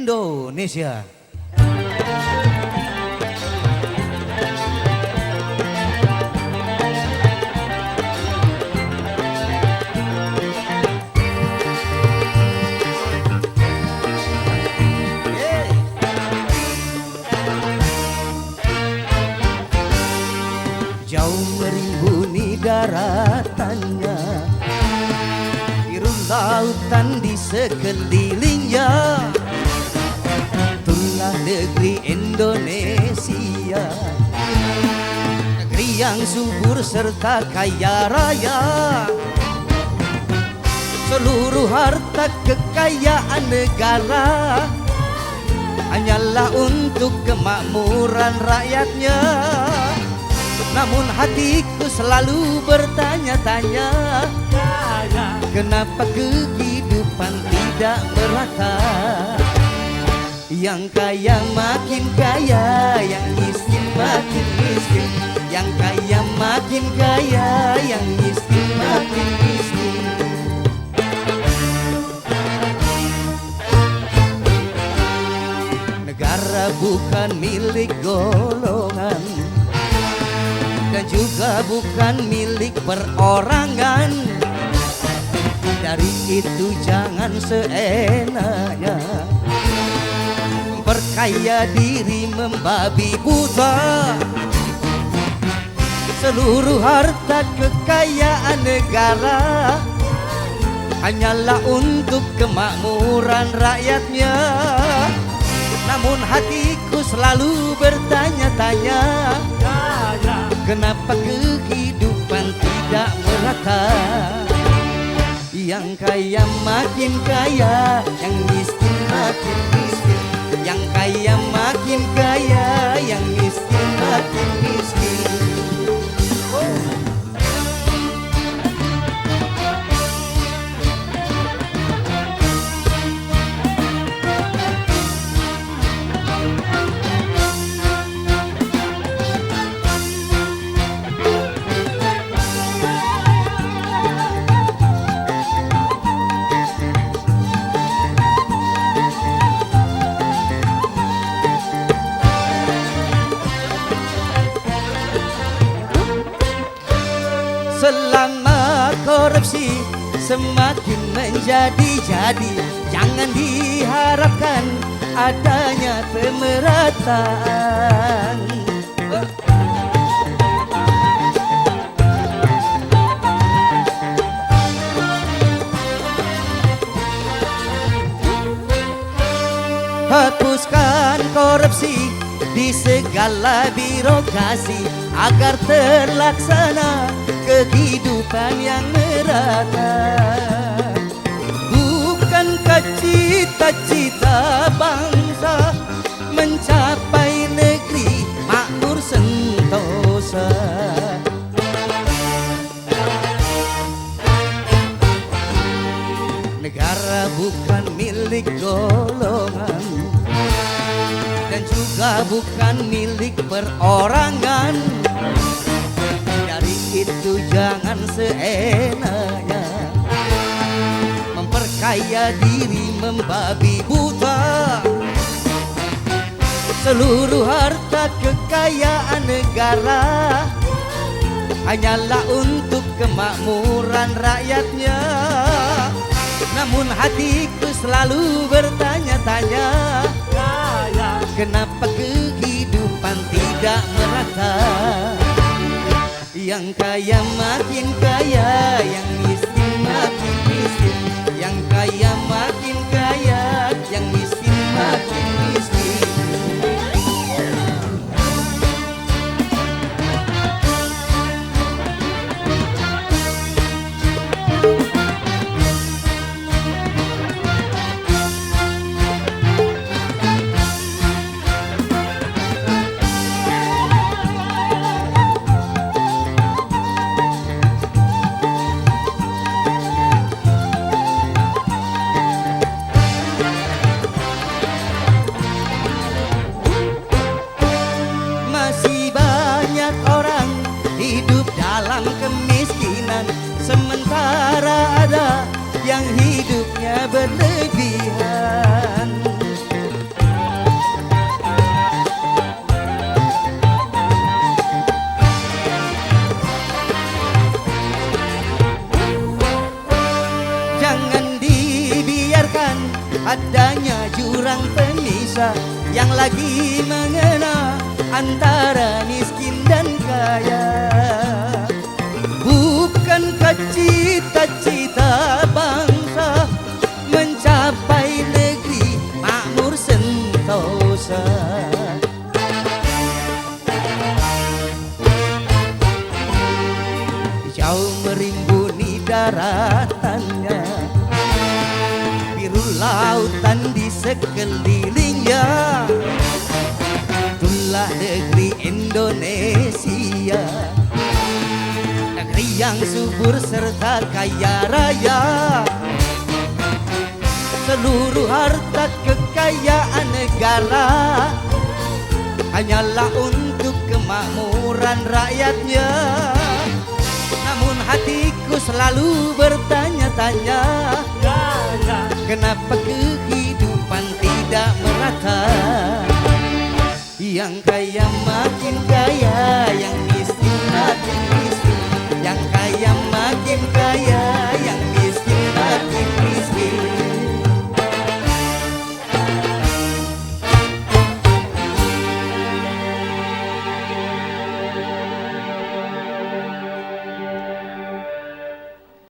Indonesia. Jauh merimbuni daratannya, biru lautan di sekelilingnya. Itulah negeri Indonesia, negeri yang subur serta kaya raya. Seluruh harta kekayaan negara hanyalah untuk kemakmuran rakyatnya. Namun hatiku selalu bertanya-tanya, kenapa kehidupan tidak merata? Yang kaya makin kaya, yang miskin makin miskin. Yang kaya makin kaya, yang miskin makin miskin. Negara bukan milik golongan, dan juga bukan milik perorangan. Dari itu jangan seenaknya memperkaya diri membabi buta. Seluruh harta kekayaan negara hanyalah untuk kemakmuran rakyatnya. Namun hatiku selalu bertanya-tanya, kenapa kehidupan tidak merata? Yang kaya makin kaya, yang miskin makin miskin. Yang kaya makin kaya, yang miskin makin miskin. Selama korupsi semakin menjadi-jadi, jangan diharapkan adanya pemerataan. Hapuskan korupsi di segala birokrasi agar terlaksana kehidupan yang merata. Bukankah cita-cita bangsa mencapai negeri makmur sentosa? Negara bukan milik golongan, dan juga bukan milik perorangan. Dari itu jangan seenaknya memperkaya diri membabi buta. Seluruh harta kekayaan negara hanyalah untuk kemakmuran rakyatnya. Namun hatiku selalu bertanya-tanya, kenapa kehidupan tidak merata? Yang kaya makin kaya, yang miskin makin miskin. Yang kaya makin kaya, yang miskin makin miskin. jurang pemisah yang lagi mengena antara miskin dan kaya. Bukankah cita-cita bangsa mencapai negeri makmur sentosa? Jauh merimbuni daratannya, biru lautan di sekelilingnya, itulah negeri Indonesia, negeri yang subur serta kaya raya. Seluruh harta kekayaan negara hanyalah untuk kemakmuran rakyatnya. Namun hatiku selalu bertanya-tanya, kenapa kehidupan tidak merata? Yang kaya